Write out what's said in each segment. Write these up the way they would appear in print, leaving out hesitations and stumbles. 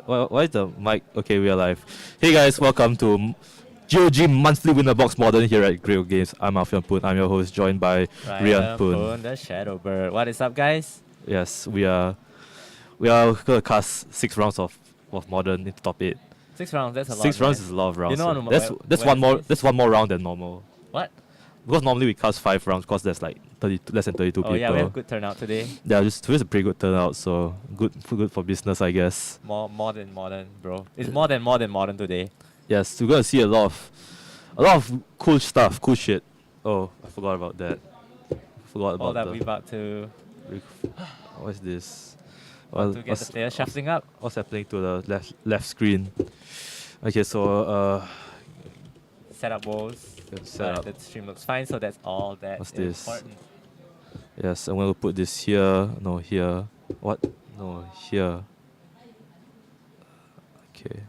Why is the mic? Okay, we are live. Hey guys, welcome to GOG Monthly Winner Box Modern here at GOG Games. I'm Alfian Poon. I'm your host, joined by Rian Poon. The Shadow Bird. What is up, guys? Yes, we are gonna cast 6 rounds of Modern into top 8. 6 rounds. That's a lot. 6 rounds is a lot of rounds. You know, that's one more round than normal. What? Because normally we cast 5 rounds because there's like less than 32 people. Oh yeah, we have good turnout today. Yeah, it's a pretty good turnout. So good for business, I guess. More than modern, bro. It's more than modern today. Yes, we're gonna see a lot of cool stuff, cool shit. Oh, I forgot about that. All that we about to. What's this? To get the player shuffling up. What's happening to the left screen? Okay, so Set up walls. The stream looks fine, so that's all that what's is this? important. Yes, I'm gonna put this here. No, here. What? No, here. Okay.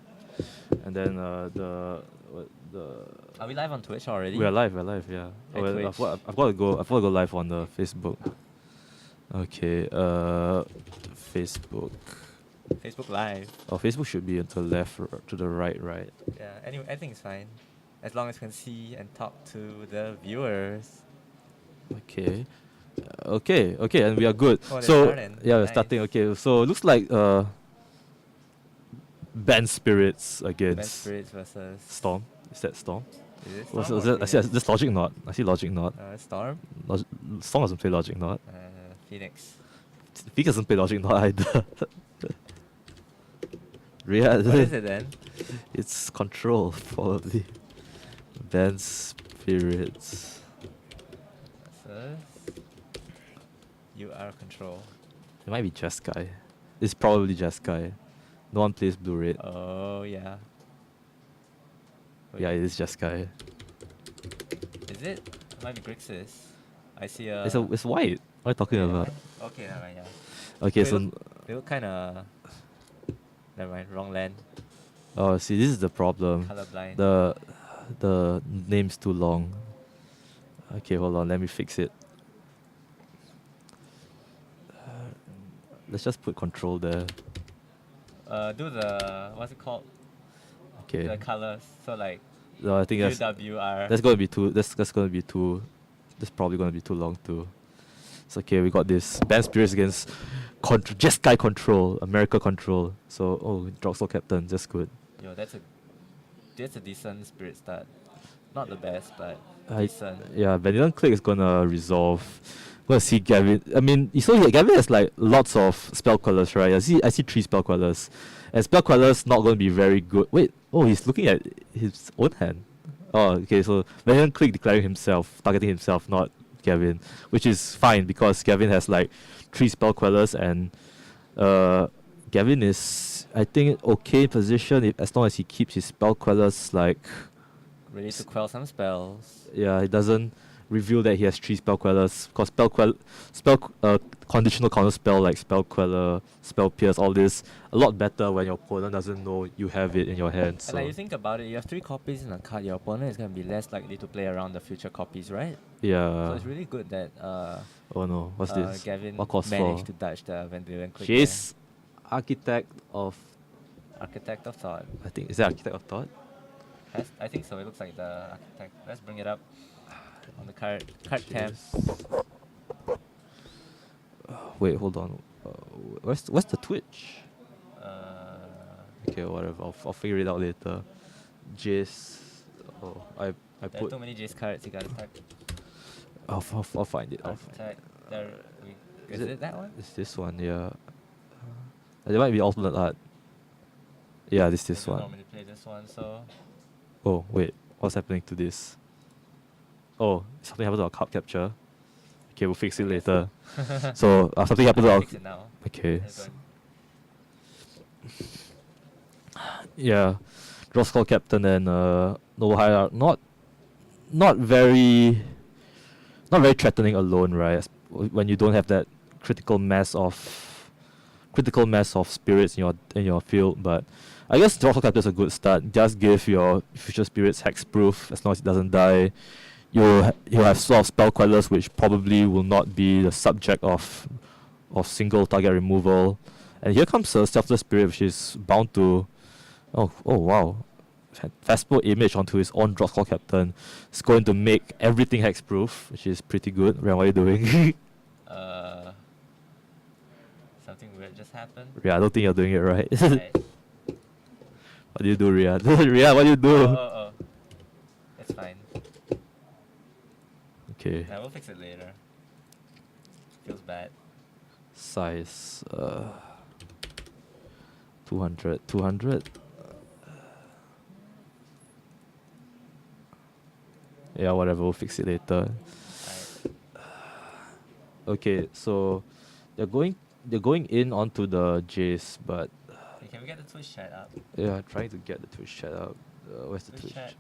And then the. Are we live on Twitch already? We're live, yeah. Hey, I've got to go live on the Facebook. Okay, Facebook. Facebook Live. Oh, Facebook should be to the left, to the right. Yeah, anyway, I think it's fine. As long as we can see and talk to the viewers. Okay. Okay, and we are good. Oh, so, starting. yeah, we're Nice. starting. Okay, so it looks like Bant Spirits against Best Spirits versus Storm. Is that Storm? Is it Was Storm or it, I see Phoenix? this Logic Not. I see Logic Not. Storm? Storm doesn't play Logic Not. Phoenix. Phoenix doesn't play Logic Not either. Yeah, What is it then? it's Control, probably. Bant Spirits. Versus you are control. It might be Jeskai. It's probably Jeskai. No one plays blue red. Oh yeah. Wait, Yeah, it is Jeskai. is it? It might be Grixis. I see a. It's white. What are you talking about? Okay, never mind, yeah. Okay, Wait, so They look kinda. Never mind, wrong land. oh, see, this is the problem. Colorblind. The name's too long. Okay, hold on. Let me fix it. Let's just put Control there. Do the what's it called? Okay. The colors. So like No, I think UWR. that's gonna be too. That's gonna be too. That's probably gonna be too long too. It's okay. We got this. Band Spirits against Jeskai Control, America Control. So Droxel Captain, that's good. Yo, that's a decent spirit start. Not the best, but I- decent. Yeah, Vanilla Click is gonna resolve. Gonna see Gavin. I mean, Gavin has like lots of spell quellers, right? I see 3 spell quellers, and spell quellers not gonna be very good. Wait, he's looking at his own hand. Oh, okay. So Vanilla Click declaring himself, targeting himself, not Gavin, which is fine because Gavin has like 3 spell quellers, and Gavin is, I think, okay position as long as he keeps his spell quellers like. Ready to quell some spells. Yeah, he doesn't reveal that he has 3 spell quellers because conditional counter spell like spell queller, spell pierce, all this a lot better when your opponent doesn't know you have it in your hand. So And like you think about it, you have 3 copies in a card. Your opponent is gonna be less likely to play around the future copies, right? So yeah. it's really good that Oh no, what's this? Gavin What cost managed for? to dodge the Vendilion Click. Chase Architect of. there. Architect of Thought. I think is that Architect of Thought? I think so. It looks like the architect. Let's bring it up on the card tab. Wait, hold on. Where's the Twitch? Uh, Okay, whatever. I'll figure it out later. Jace. Oh, I there are put. too many Jace cards. You gotta type I'll find it. I'll find it. architect. There, is it that one? It's this one, yeah. There might be alternate art. Yeah, this I don't one. normally play this one, so Oh, wait. What's happening to this? Oh, something happened to our card capture. Okay, we'll fix it later. So, something happened to I'll our... fix it now. Okay. That's good. Yeah. Draw Skull Captain and Noble Hierarch. Not very threatening alone, right? When you don't have that critical mass of spirits in your field, but I guess Draw Skull Captain is a good start. Just give your future spirits hexproof as long as it doesn't die. You'll have sort of spell quellers which probably will not be the subject of single target removal, And here comes a Selfless Spirit, which is bound to... Oh wow. Vespo image onto his own drop call captain. It's going to make everything hexproof, which is pretty good. Rian, what are you doing? Something weird just happened. Yeah, I don't think you're doing it right. Right. What do you do, Rian? Rian, what do you do? Oh. It's fine. Okay. Yeah, we'll fix it later. Feels bad. Size 200. Yeah, whatever, we'll fix it later. Right. Okay, so they're going in onto the Jace, but Hey, can we get the Twitch chat up? yeah, trying to get the Twitch chat up. Where's the Twitch? chat.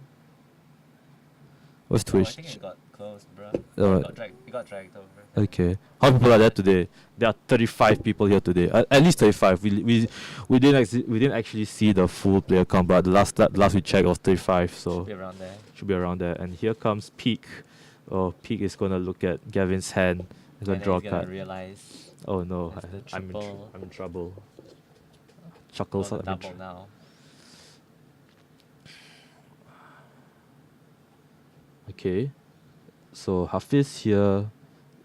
Where's Oh, I Twitch? think it got closed, bro. Oh, It got dragged over. okay. How many people are there today? There are 35 people here today. At least 35. We didn't actually see the full player count, but the last we checked was 35. So Should be around there. should be around there. And here comes Peak. Oh, Peak is gonna look at Gavin's hand. He's gonna And then draw a he's gonna card. realize Oh no, it's the I'm triple. in trouble. Oh, Chuckles. the I'm in double tr- now. Okay, so Hafiz here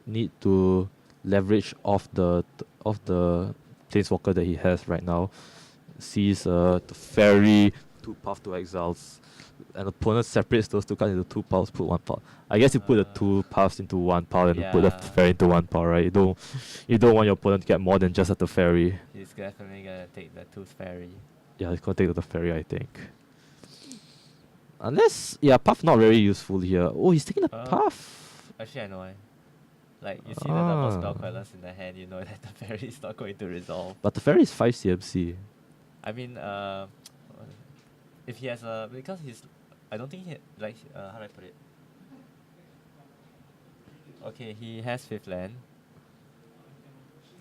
need to leverage off the planeswalker that he has right now. Sees the fairy, 2 path, 2 exiles. An opponent separates those 2 cards into 2 piles, put 1 pile. I guess you put the 2 paths into 1 pile and you put the Yeah. fairy into 1 pile, right? You don't want your opponent to get more than just at the fairy. He's definitely gonna take the Tooth Fairy. Yeah, he's gonna take the fairy, I think. Unless, yeah, path not very useful here. Oh, he's taking the path. Actually, I know why. Like, you see the double spell Ah. quellas in the hand, you know that the fairy is not going to resolve. But the fairy is 5 CMC. I mean, if he has a... Because he's... I don't think he... Like, how do I put it? Okay, he has 5th land.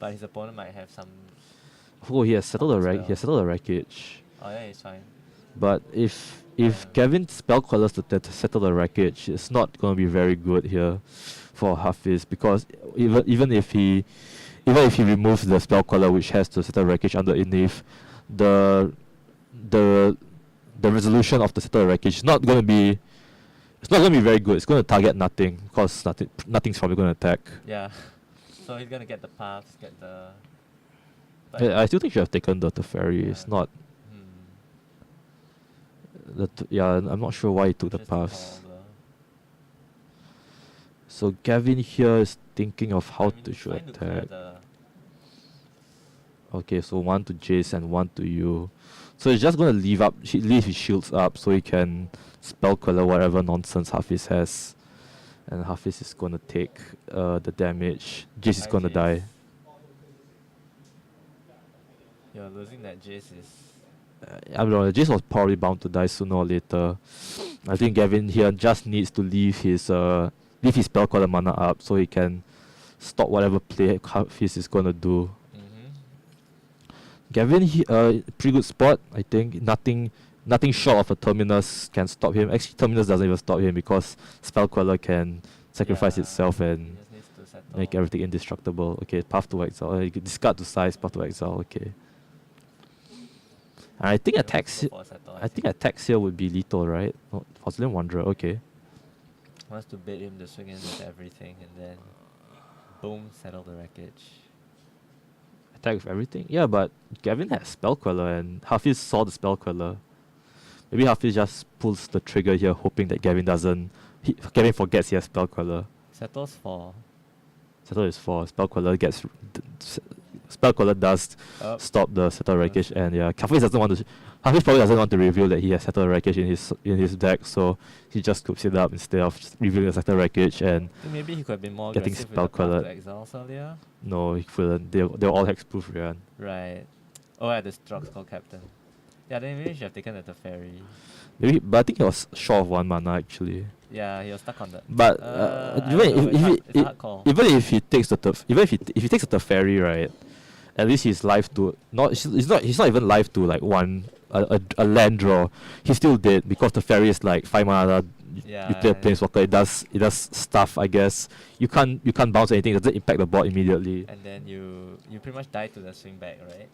But his opponent might have some... Oh, he has settled Common the spell. he has settled the wreckage. Oh yeah, it's fine. But if Gavin spell quells to settle the wreckage, it's not gonna be very good here for Hafiz, because even if he removes the spell queller which has to settle wreckage under Inif, the resolution of the settle wreckage is not gonna be very good. It's gonna target nothing, because nothing's probably gonna attack. Yeah. So he's gonna get the paths, get the... But I still think you should have taken the Teferi. Yeah. It's not hmm, I'm not sure why he took the interesting paths. call, though. So Gavin here is thinking of how I mean, to he's should trying to clear attack. the... Okay, so 1 to Jace and 1 to you. So he's just gonna leave his shields up so he can spell queller whatever nonsense Hafiz has. And Hafiz is gonna take the damage. Jace is Hi, gonna Jace. die. You're losing that Jace is... I don't know, Jace was probably bound to die sooner or later. I think Gavin here just needs to leave his spell queller mana up so he can stop whatever play Hafiz is gonna do. Gavin, pretty good spot. I think nothing short of a Terminus can stop him. Actually, Terminus doesn't even stop him because Spell Queller can sacrifice Yeah, itself he and just needs to settle. make everything indestructible. Okay, Path to Exile. You can discard to size, Path to Exile. Okay. And I think Go attacks. for a settle, I think attacks here would be lethal, right? Oh, Porcelain Wanderer. Okay. Wants to bait him to swing in with everything and then boom, settle the wreckage. Attack with everything. Yeah, but Gavin has Spell Queller and Hafiz saw the Spell Queller. Maybe Hafiz just pulls the trigger here, hoping that Gavin doesn't. Gavin forgets he has Spell Queller. Settles for... Settle is 4. Spell Queller gets. Spell Queller does stop the Settle Wreckage, and yeah, Hafiz doesn't want to. Hafiz probably doesn't want to reveal that he has Settle Wreckage in his deck, so he just scoops it up instead of just revealing the Settle Wreckage and. I think maybe he could have been more Getting aggressive with spell the Path quellered. to Exiles earlier. No, he couldn't. They're all hexproof, Ryan. Right. Oh, yeah, this Drog's called Captain. Yeah, then maybe he should have taken the Teferi. Maybe, but I think he was short of 1 mana actually. Yeah, he was stuck on that. But I even don't know, it's a if hard call. even if he takes if he takes the Teferi, right, at least he's live to he's not even live to like a land draw. He's still dead because the fairy is like 5 mana. Yeah, You play a planeswalker, it does stuff, I guess. You can't bounce anything, it doesn't impact the board immediately. and then you pretty much die to the swing back, right?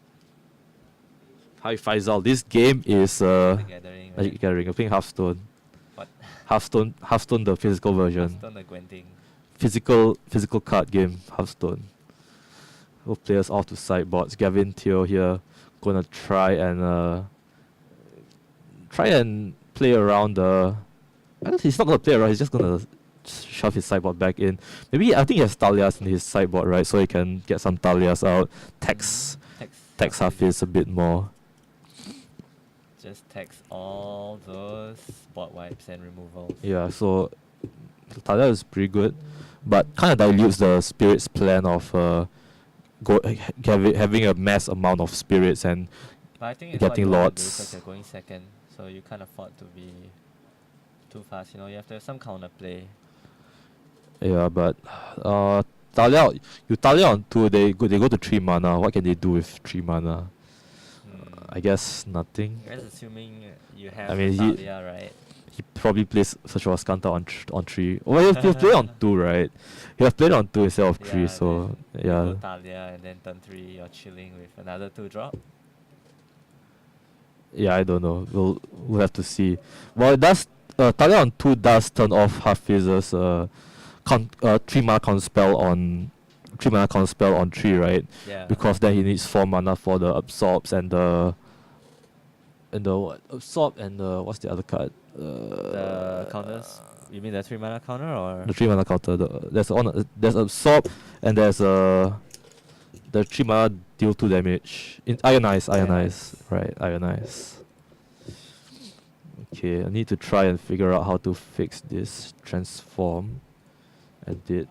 Hi Faisal, this game is The Gathering. Magic the Gathering. I'm playing Hearthstone. What? Hearthstone, the physical version. Hearthstone the Gwenting. Physical card game, Hearthstone. Both players off to sideboards. Gavin Theo here gonna try and play around the. I don't, he's not gonna play around. He's just gonna shove his sideboard back in. Maybe I think he has Talias in his sideboard, right? So he can get some Talias out. Tax Hafiz a bit more. Just tax all those board wipes and removals. Yeah, so Talia is pretty good, but kind of dilutes the Spirit's plan of having a mass amount of spirits and But I think it's getting what you lots. because you're going second, so you can't afford to be too fast. You know, you have to have some counter play. Yeah, but Talia, you Talia on 2, they go to 3 mana. What can they do with 3 mana? I guess nothing. That's assuming you have I mean, Talia, right? He probably plays Search for Skanta on 3. Oh, he'll play on 2, right? He has played on 2 instead of 3, so then yeah. Go Talia, and then turn 3, you're chilling with another 2 drop. Yeah, I don't know. We'll have to see. Well, it does. Talia on 2 does turn off Hafiz's 3 mana counterspell on 3, right? Yeah. Because then he needs 4 mana for the absorbs and the what? Absorb and the what's the other card? The counters. You mean the 3 mana counter or? The 3 mana counter. There's absorb and there's the 3 mana deal 2 damage. Ionize, right? Ionize. Okay, I need to try and figure out how to fix this transform. Edit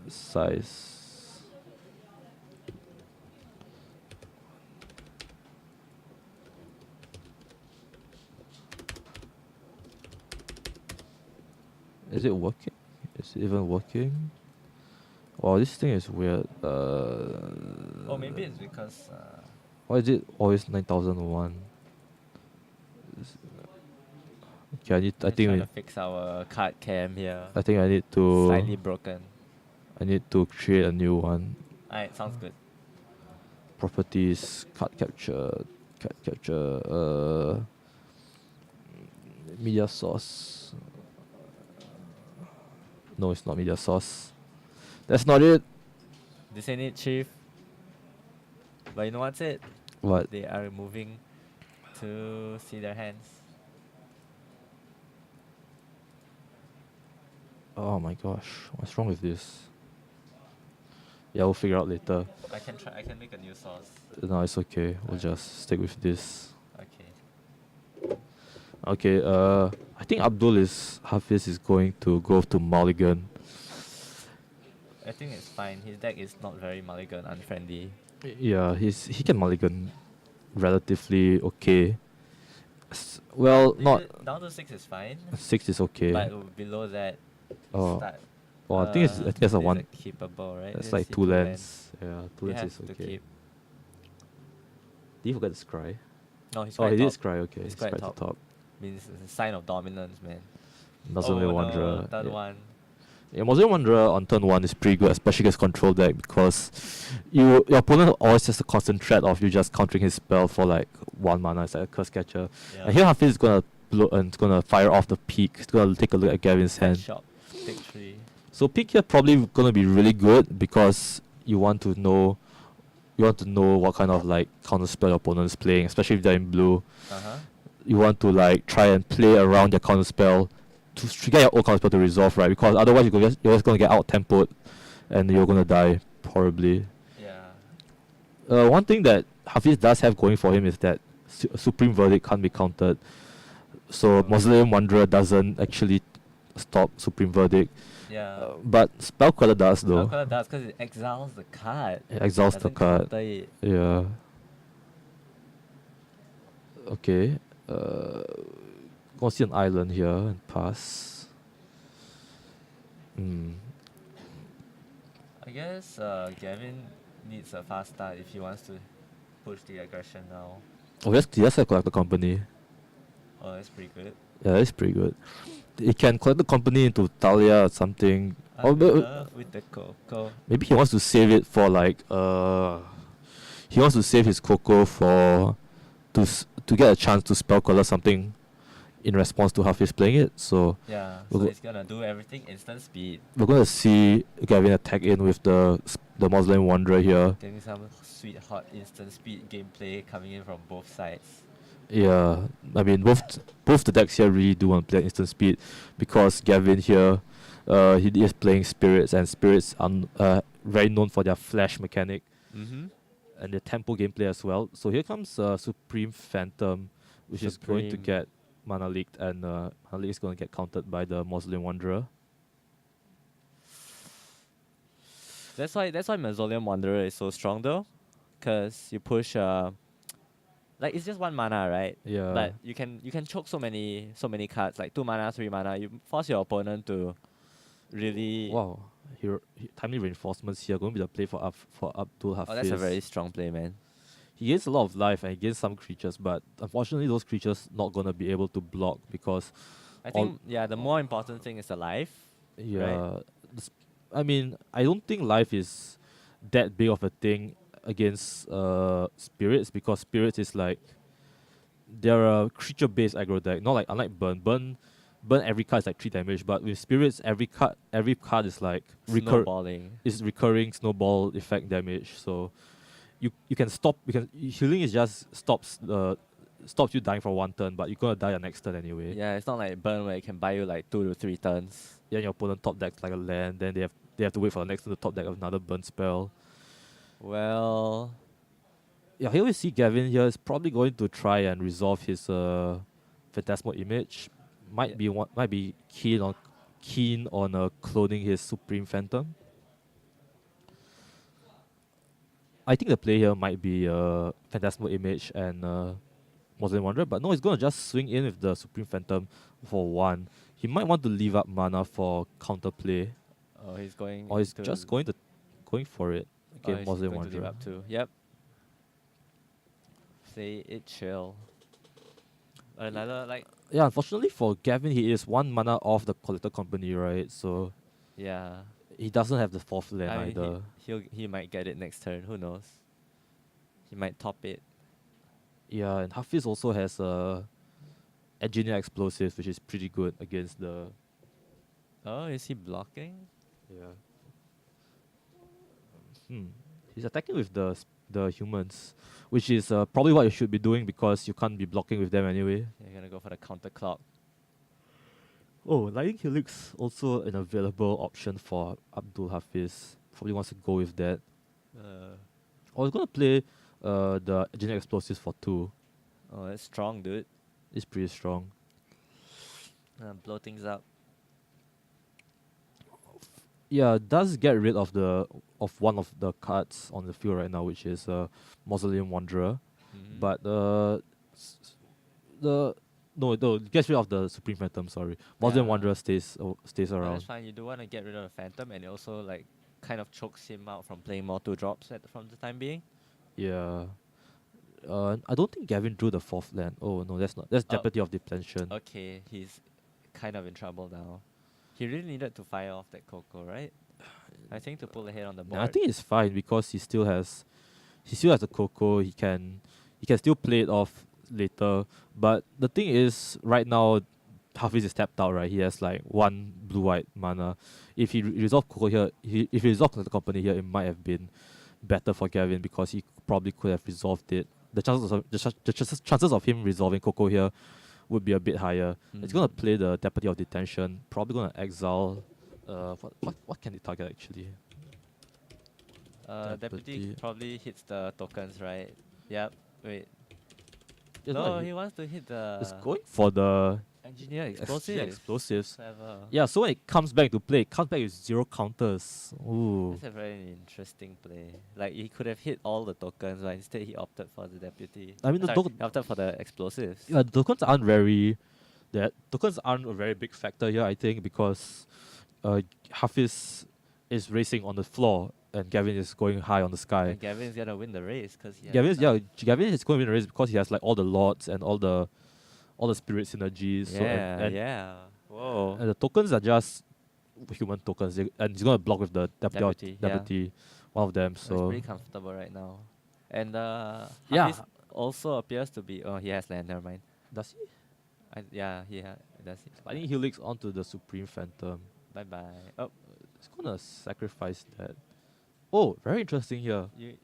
size. Is it working? Is it even working? Oh, this thing is weird. Oh, maybe it's because. Why is it always 9001? Okay, I Trying think to fix our card cam here. I think I need to. Slightly broken. I need to create a new one. Alright, sounds good. Properties, card capture, media source. No, it's not media source. That's not it. This ain't it, Chief. But you know what's it? What? They are moving to see their hands. Oh my gosh, what's wrong with this? Yeah, we'll figure out later. I can make a new source. No, it's okay. We'll just stick with this. Okay. Okay, I think Hafiz is going to go to Mulligan. I think it's fine. His deck is not very mulligan unfriendly. Yeah, he can Mulligan relatively okay. Well, not down to 6 is fine. 6 is okay. But below that, Oh, start. well, I think it's a this one. is keepable, right? It's This like is 2 lands. Yeah, 2 You lands have is to okay. keep. Did he forget to scry? No, he's Oh, quite he did top. scry. Okay, He's scry quite to top. top. Means it's a sign of dominance, man. Mausoleum oh, Wanderer. no, third Yeah. one. Yeah, Mausoleum Wanderer on turn 1 is pretty good, especially against control deck, because your opponent always has a constant threat of you just countering his spell for like 1 mana. It's like a curse catcher. Yeah. And here Hafiz is gonna blow and it's gonna fire off the peak. It's gonna take a look at Gavin's hand. Shop. Take 3. So peak here probably gonna be really good because you want to know what kind of like counter spell your opponent is playing, especially if they're in blue. Uh-huh. You want to like try and play around their counter spell to get your own counter spell to resolve, right? Because otherwise you're just gonna get out tempoed and you're gonna die horribly. Yeah. One thing that Hafiz does have going for him is that Supreme Verdict can't be countered. So Mausoleum Wanderer doesn't actually stop Supreme Verdict. Yeah. But Spell Queller does though. Spellcaller does because it exiles the card. It exiles the Doesn't card. counter it. Yeah. Okay. Gonna see an island here and pass. I guess Gavin needs a fast start if he wants to push the aggression now. Oh, yes, he has a collector company. Oh, that's pretty good. Yeah, that's pretty good. He can collect the company into Talia or something. Or With the Coco. maybe he wants to save it for like he wants to save his Coco for to get a chance to spell color something in response to Hafiz playing it. So Yeah, We'll so go- he's gonna do everything instant speed, we're gonna see Gavin attack in with the Mausoleum Wanderer here. getting some sweet hot instant speed gameplay coming in from both sides. Yeah, I mean both the decks here really do want to play instant speed because Gavin here, he is playing spirits, and spirits are very known for their flash mechanic Mm-hmm. and the tempo gameplay as well. So here comes Supreme Phantom, which is going to Supreme. get mana leaked, and mana leak is going to get countered by the Mausoleum Wanderer. That's why Mausoleum Wanderer is so strong though, cause you push like it's just 1 mana, right? Yeah. But you can choke so many cards, like 2 mana, 3 mana. You force your opponent to really. Wow. Timely reinforcements here going to be the play for Abdul Hafiz. Oh, that's a very strong play, man. He gains a lot of life and he gains some creatures, but unfortunately those creatures not gonna be able to block because I think the more important thing is the life. yeah, I mean I don't think life is that big of a thing against spirits, because spirits is like they're a creature based aggro deck, not like unlike burn every card is like 3 damage, but with spirits every card is like Snowballing. is recurring snowball effect damage. So you can stop, healing is just stops you dying for 1 turn, but you're gonna die the next turn anyway. Yeah, it's not like burn where it can buy you like 2 to 3 turns. Yeah, your opponent top decks like a land, then they have to wait for the next turn to top deck another burn spell. Well, Yeah, here we see Gavin here is probably going to try and resolve his Phantasmal Image. Might be keen on cloning his Supreme Phantom. I think the play here might be Phantasmal Image and Mausoleum Wanderer, but no, he's gonna just swing in with the Supreme Phantom for 1. He might want to leave up mana for counterplay, oh, he's going. or he's to just going for it. oh, Okay, he's Mausoleum going to leave Wanderer. up too. Yep. Say it chill. Another like Yeah, unfortunately for Gavin, he is 1 mana off the Collector Company, right? So yeah. he doesn't have the 4th land I mean, either. he might get it next turn. Who knows? He might top it. Yeah, and Hafiz also has Engineer Explosives, which is pretty good against the. Oh, is he blocking? Yeah. He's attacking with the humans, which is probably what you should be doing because you can't be blocking with them anyway. You're gonna go for the counter clock. Oh, Lying Helix also an available option for Abdul Hafiz. Probably wants to go with that. Or he's gonna play the Engineer Explosives for 2. Oh, that's strong, dude. It's pretty strong. Blow things up. Yeah, does get rid of one of the cards on the field right now, which is Mausoleum Wanderer. Mhm. But it gets rid of the Supreme Phantom. Sorry, Mausoleum Yeah. Wanderer stays Oh, around. that's fine. You do want to get rid of the Phantom, and it also like kind of chokes him out from playing more 2-drops from the time being. Yeah. I don't think Gavin drew the 4th land. Oh no, that's not. That's Oh. Deputy of Depletion. Okay, he's kind of in trouble now. He really needed to fire off that Coco, right? I think to pull ahead on the board. I think it's fine because he still has the Coco. He can still play it off later. But the thing is, right now, Hafiz is tapped out. Right, he has like 1 blue-white mana. If he resolved Coco here, if he resolved the company here, it might have been better for Gavin because he probably could have resolved it. The chances of him resolving Coco here would be a bit higher. It's gonna play the Deputy of Detention. Probably gonna exile. What can he target actually? Deputy Deputy. probably hits the tokens, right? Yep. Wait. It's No, not- he wants to hit the It's going for the engineer explosives. explosives. Clever. Yeah, so when it comes back to play, it comes back with 0 counters. Ooh. That's a very interesting play. Like he could have hit all the tokens, but instead he opted for the deputy. I mean, the Sorry, token- he opted for the explosives. Yeah, the tokens aren't a very big factor here, I think, because Hafiz is racing on the floor and Gavin is going high on the sky. And Gavin's gonna win the race because Gavin is going to win the race because he has like all the lords and all the spirit synergies. So yeah. Whoa. and the tokens are just human tokens, and he's gonna block with the Deputy, deputy, one of them. So it's So pretty comfortable right now. And yeah, Hafiz, also appears to be. Oh, he has land. Never mind. Does he? Yeah, does. I think he leaks onto the Supreme Phantom. Bye bye. Oh, It's gonna sacrifice that. Oh, very interesting here. you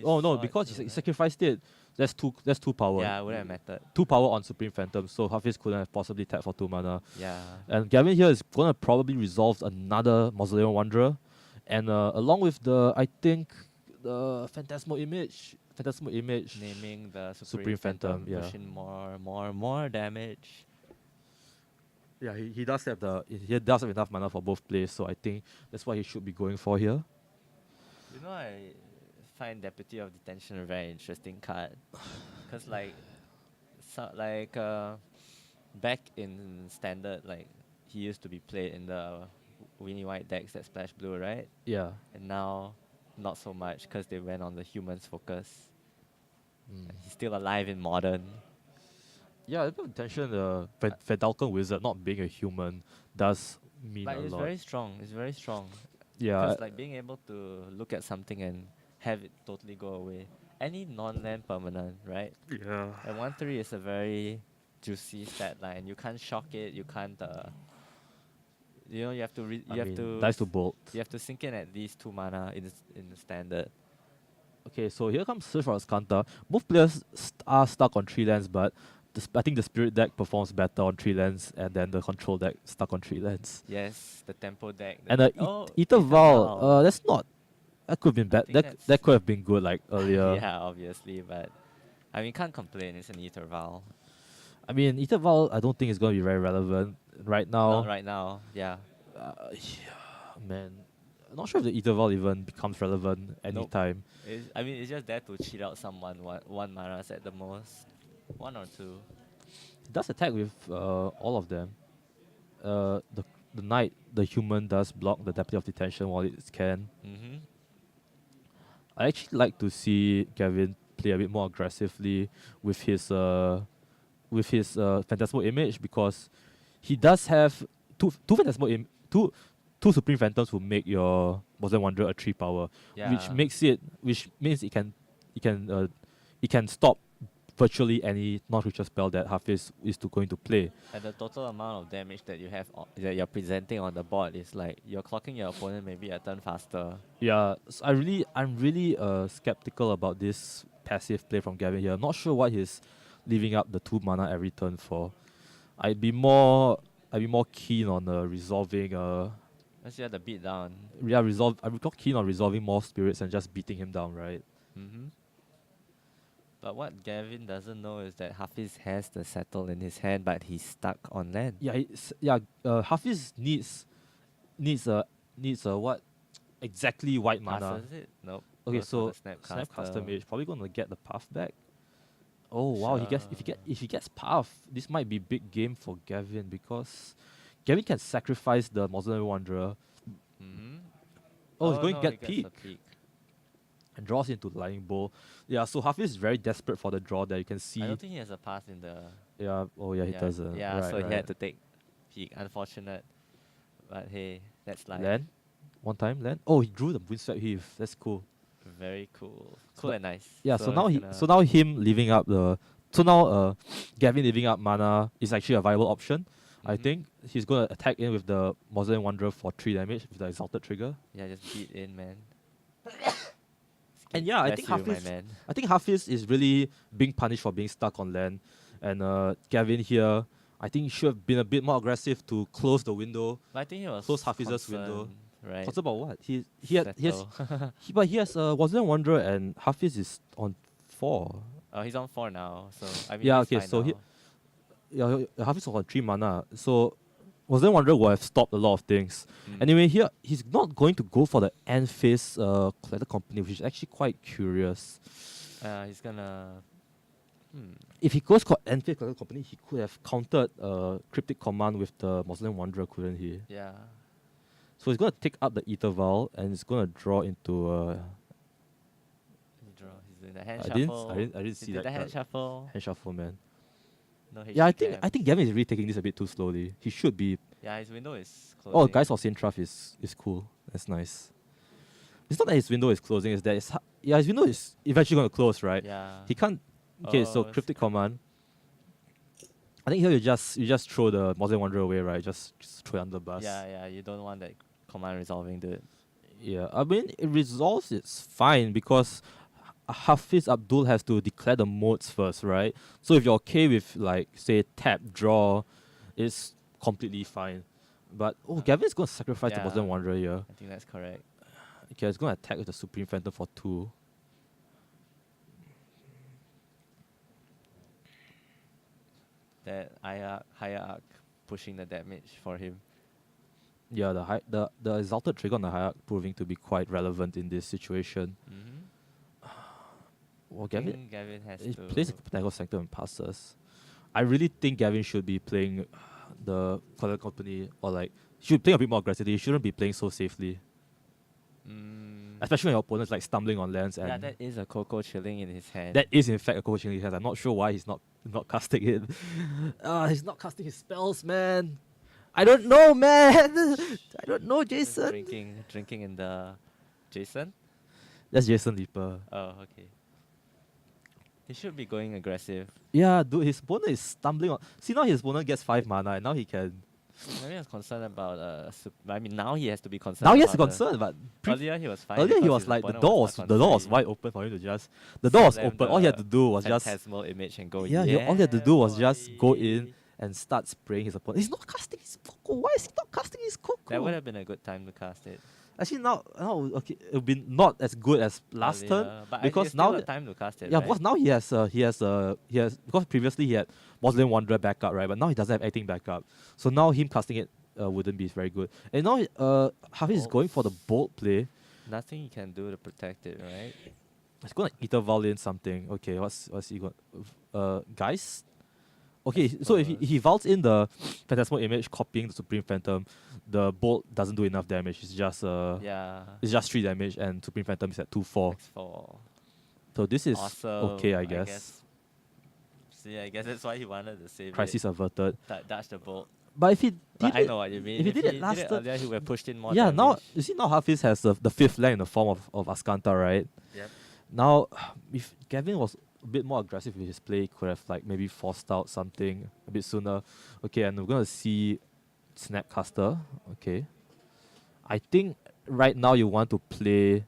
Oh no, saw it because too, he right? sacrificed it. That's two power. Yeah, it would have mattered. 2 power on Supreme Phantom, so Hafiz couldn't have possibly tapped for 2 mana. Yeah. And Gavin here is gonna probably resolve another Mausoleum Wanderer. And along with I think, the Phantasmal Image. Naming the Supreme Phantom, yeah. pushing more damage. Yeah, he does have he does have enough mana for both plays, so I think that's what he should be going for here. You know, I find Deputy of Detention a very interesting card, cause back in Standard, like he used to be played in the Winnie White decks that splash blue, right? Yeah. And now, not so much, cause they went on the humans focus. Mm. He's still alive in Modern. Yeah, a bit of attention, Fedalken Wizard not being a human does mean Like a it's lot. very strong. It's very strong. Yeah. Because like being able to look at something and have it totally go away. Any non-land permanent, right? Yeah. And 1/3 is a very juicy stat line. You can't shock it. You can't. You have to. Dice to bolt. You have to sink in at least 2 mana in the Standard. Okay, so here comes Search for Ascanta. Both players are stuck on 3 lands, but I think the Spirit deck performs better on 3 lands, and then the Control deck stuck on 3 lands. Yes, the tempo deck. And Ether Val, that's not. That could have been bad. That could have been good like earlier. Yeah, obviously, but I mean, can't complain. It's an Ether Val. I mean, Ether Val, I don't think it's going to be very relevant right now. Not right now, yeah. Yeah, man. I'm not sure if the Ether Val even becomes relevant anytime. It's just there to cheat out someone. One mana at the most. 1 or 2. It does attack with all of them. The knight, the human, does block the Deputy of Detention while it can. Mm-hmm. I actually like to see Gavin play a bit more aggressively with his Phantasmal Image, because he does have two Supreme Phantoms who make your Mausoleum Wanderer a 3 power, Yeah. which means it can stop virtually any non-creature spell that Hafiz is going to play. And the total amount of damage that you have that you're presenting on the board is like you're clocking your opponent maybe a turn faster. Yeah, so I'm really skeptical about this passive play from Gavin here. I'm not sure what he's leaving up the 2 mana every turn for. I'd be more keen on resolving. Let's just the beat down. Yeah, I'm more keen on resolving more spirits and just beating him down, right? Mm-hmm. But what Gavin doesn't know is that Hafiz has the settle in his hand, but he's stuck on land. Yeah, Hafiz needs what exactly white mana? Passes it? Nope. Okay, Goes for so the Snapcaster Mage probably gonna get the path back. Oh wow, if he gets path, this might be big game for Gavin, because Gavin can sacrifice the Mausoleum Wanderer. Mm-hmm. Oh, he's going to no, get he gets peak a peak. and draws into the Lightning Bolt. Yeah, so Hafiz is very desperate for the draw there. You can see. I don't think he has a pass in the. Yeah. Oh yeah, he doesn't. Yeah, right, so right. he had to take peak. Unfortunate. But hey, that's life. Land. One time land. Oh, he drew the Windswept Heath. That's cool. Very cool. Cool and nice. Yeah. So now him leaving up the. So now Gavin leaving up mana is actually a viable option. I think he's gonna attack in with the Mausoleum Wanderer for 3 damage with the Exalted trigger. Yeah, just beat in, man. And yeah, I think Hafiz is really being punished for being stuck on land, and Gavin here, I think should have been a bit more aggressive to close the window. But I think he was close Hafiz's window. right? What's about what? He has Mausoleum Wanderer and Hafiz is on 4. Oh, he's on 4 now, so I mean. Yeah, he's okay, fine so now. Hafiz was on 3 mana, so Mausoleum Wanderer would have stopped a lot of things. Anyway, here he's not going to go for the end phase Collector Company, which is actually quite curious. He's gonna. If he goes end phase Collector Company, he could have countered Cryptic Command with the Mausoleum Wanderer, couldn't he? Yeah. So he's gonna take up the Ether Vial and he's gonna draw into. He's doing the hand shuffle. I didn't see that. The hand shuffle. Hand shuffle, man. No Yeah, I think Gavin is really taking this a bit too slowly. He should be. Yeah, his window is closing. Oh, Guys of Saintrath is cool. That's nice. It's not that his window is closing. It's that his window is eventually going to close, right? Yeah. He can't. Okay, so Oh, cryptic command. I think here you just throw the Mausoleum Wanderer away, right? Just throw it under the bus. yeah, you don't want that command resolving, dude. Yeah, I mean it resolves. It's fine because Hafiz Abdul has to declare the modes first, right? So if you're okay with like say tap draw, it's completely fine. But Gavin's gonna sacrifice the Yeah. Mausoleum Wanderer here. I think that's correct. Okay, he's gonna attack with the Supreme Phantom for 2. That higher arc pushing the damage for him. Yeah, the exalted trigger on the Hierarch proving to be quite relevant in this situation. Mm-hmm. Well, Gavin has he to. plays Pentagon Sector and passes. I really think Gavin should be playing the Color Company or like should play a bit more aggressively. He shouldn't be playing so safely, especially when your opponent's like stumbling on lands. And Yeah, that is a Coco chilling in his hand. that is in fact a coaching he has. I'm not sure why he's not casting it. He's not casting his spells, man. I don't know, man. I don't know, Just Jason. drinking in the Jason. That's Jason Leaper. Oh, okay. He should be going aggressive. Yeah, dude, his opponent is stumbling on. See, now his opponent gets 5 mana, and now he can. Maybe I was concerned about I mean, now he has to be concerned. Now he has to about concern, but earlier he was fine. earlier he because was his like the opponent door not was concerned. wide open for him to just. The door was Slam open. All he had to do was just. Phantasmal image and go. Yeah, all he had to do was just go in and start spraying his opponent. He's not casting his Coco. Why is he not casting his Coco? That would have been a good time to cast it. Actually, now okay, it'll be not as good as last turn But because it's now still a time to cast it. yeah, right? because now he has because previously he had Mausoleum Wanderer backup, right? But now he doesn't have anything backup. So now him casting it wouldn't be very good. And now Hafiz is going for the bold play. Nothing you can do to protect it, right? He's gonna Ether in something. Okay, what's he going? Guys. Okay, so if he vaults in the Phantasmal Image, copying the Supreme Phantom, the bolt doesn't do enough damage. It's just it's just 3 damage, and Supreme Phantom is at 2/4. X4. So this is Awesome. okay, I guess. See, I guess that's why he wanted to save Crisis averted. Dodge the bolt. But if he did But I it, know what you mean. if he did it last turn, earlier, he would have pushed in more yeah. damage. Now you see now Hafiz has the 5th land in the form of Askanta, right? Yep. Now, if Gavin was a bit more aggressive with his play, he could have like maybe forced out something a bit sooner. Okay, and we're gonna see Snapcaster. Okay, I think right now you want to play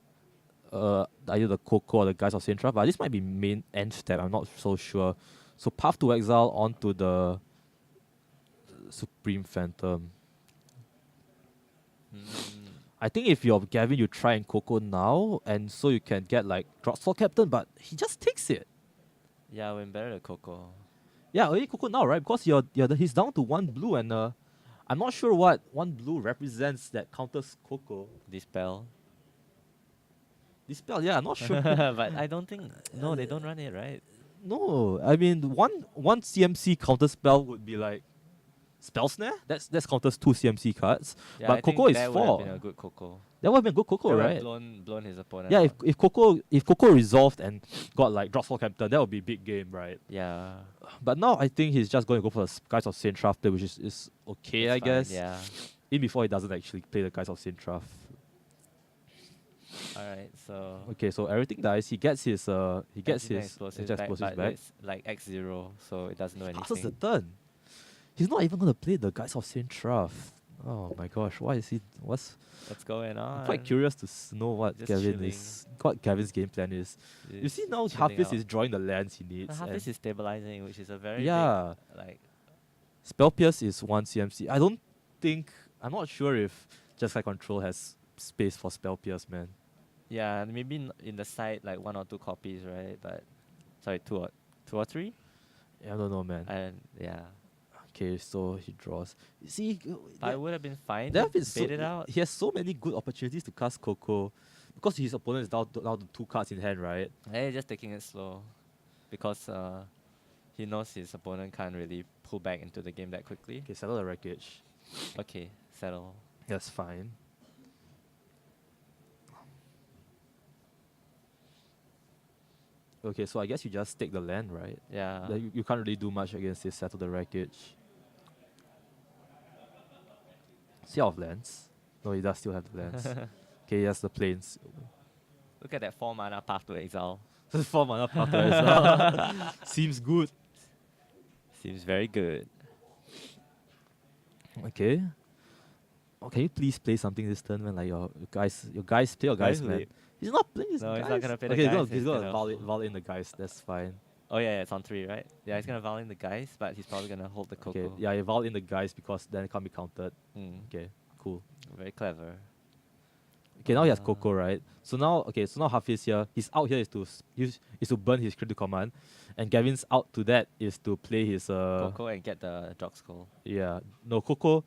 either the Coco or the Guys of Sintra, but this might be main end step. I'm not so sure. So Path to Exile onto the Supreme Phantom. I think if you're Gavin, you try and Coco now, and so you can get like drops for Captain, but he just takes it. Yeah, when better the Coco. Yeah, only Coco now, right? Because he's down to 1 blue, and I'm not sure what 1 blue represents that counters Coco. Dispel. Dispel, yeah, I'm not sure. But I don't think. No, they don't run it, right? No, I mean one CMC counter spell would be like Spell Snare. That's counters 2 CMC cards. Yeah, But I think Coco is that 4. would have been a good Coco. That would have been good Coco, That would have right? blown his opponent. Yeah, out. if Coco resolved and got like drops for Captain, that would be big game, right? Yeah. But now I think he's just going to go for the Guys of Sintraf play, which is okay, It's I fine, guess. Yeah. In before he doesn't actually play the Guys of Sintraf. Alright, so. Okay, so everything dies. He gets his explosives explosives but back. it's like X0, so it doesn't do Passes the anything. turn. He's not even gonna play the Guys of Sintraf. Oh my gosh, why is he? What's going on? I'm quite curious to know what Just what Gavin's game plan is. You see now Hafiz is drawing the lands he needs. Hafiz and is stabilizing, which is a very yeah, big, like Spell Pierce is 1 CMC. I'm not sure if Jeskai Control has space for Spell Pierce, man. yeah, maybe in the side like 1 or 2 copies, right? But sorry, 2 or 3? Yeah, I don't know, man. And yeah. Okay, so he draws. You see, But it would have been fine. there to have been bait it out. he has so many good opportunities to cast Coco because his opponent is down to 2 cards in hand, right? Hey, just taking it slow. Because he knows his opponent can't really pull back into the game that quickly. Okay, settle the wreckage. Okay, settle. That's fine. Okay, so I guess you just take the land, right? Yeah. Like, you can't really do much against this settle the wreckage. See out of lands. No, he does still have the lands. Okay, he has the plains. Look at that 4 mana Path to Exile. 4 mana Parker as well. Seems good. Seems very good. Okay. Oh, can you please play something this turn, man? Like your guys play your guys, man. Really? He's not playing his No, guys. he's not gonna play the okay, guys, he's he's gonna gonna Val in the guys. That's fine. Oh yeah, it's on 3, right? Yeah, he's gonna volley in the guys, but he's probably gonna hold the Coco. Okay, yeah, he Val in the guys because then it can't be countered. Mm, Okay, cool. very clever. Okay, now he has Coco, right? So now Hafiz here. His out here is to burn his critical command, and Gavin's out to that is to play his Coco and get the Jog Skull. yeah, no, Coco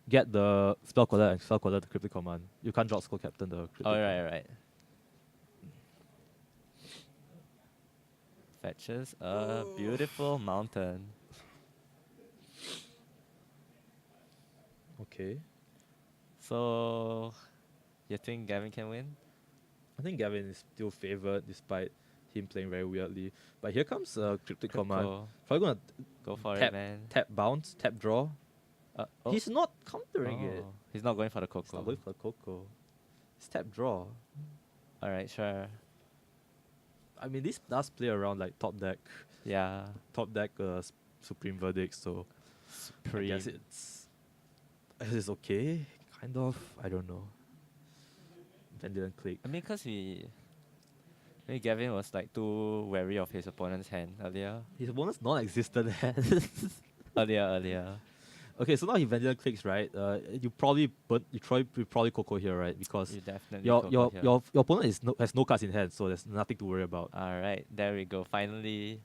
get the spell caller and spell caller the cryptic command. You can't drop skull captain the cryptic Oh command. right. Fetches a beautiful mountain. Okay. So, you think Gavin can win? I think Gavin is still favored despite him playing very weirdly. But here comes a cryptic command. Crypto. Probably gonna Go for tap, it, man. tap bounce, tap draw. Oh. He's not countering it. He's not going for the He's not Coco. going for Coco. It's tap draw. Alright, sure. I mean, this does play around like top deck Yeah. Supreme Verdict, so I guess it's okay, kind of. I don't know. Then didn't click. I mean, cause maybe Gavin was like too wary of his opponent's hand earlier. His opponent's non-existent. earlier. Okay, so now he Vendor clicks, right? You probably Coco here, right? Because You definitely your opponent has no cards in hand, so there's nothing to worry about. Alright, there we go. Finally,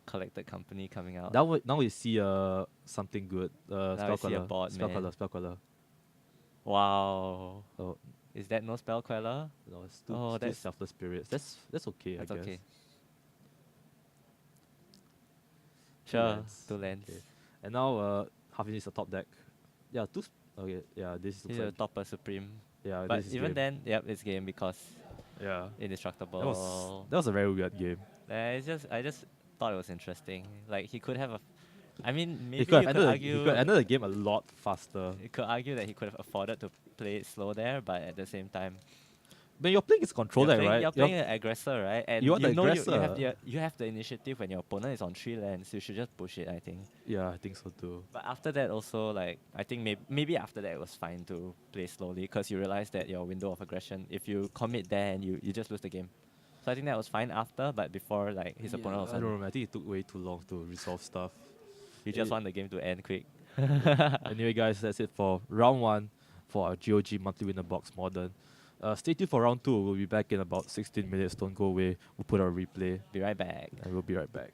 collected company coming out. Now we see something good. Now Spell we see a Queller. bot, Spell man. Queller. Spell Queller. Wow. Oh Is that no spell queller? no, it's Oh, still that's- Selfless Spirits. That's okay. That's I guess. okay. Two Sure, lands. 2 lands. Okay. And now Hafiz is a top deck. Yeah, okay, yeah, this is He's a topper supreme. yeah, But this is even game. then, yep, it's game because Yeah. indestructible. That was a very weird game. I just thought it was interesting. Like he could have I mean, maybe He could have you ended the game a lot faster. you could argue that he could have afforded to play it slow there, but at the same time, But you're playing his control deck, right? you're playing an aggressor, right? And you are the know aggressor. you have the initiative when your opponent is on 3 lands. You should just push it, I think. Yeah, I think so too. But after that, also like I think maybe after that it was fine to play slowly because you realize that your window of aggression, if you commit there and you just lose the game. So I think that was fine after, but before like his opponent was I don't remember. I think it took way too long to resolve stuff. you just want the game to end quick. Anyway, guys, that's it for round 1 for our GOG monthly winner box modern. Stay tuned for round 2. We'll be back in about 16 minutes. Don't go away. We'll put our replay Be right back. and we'll be right back.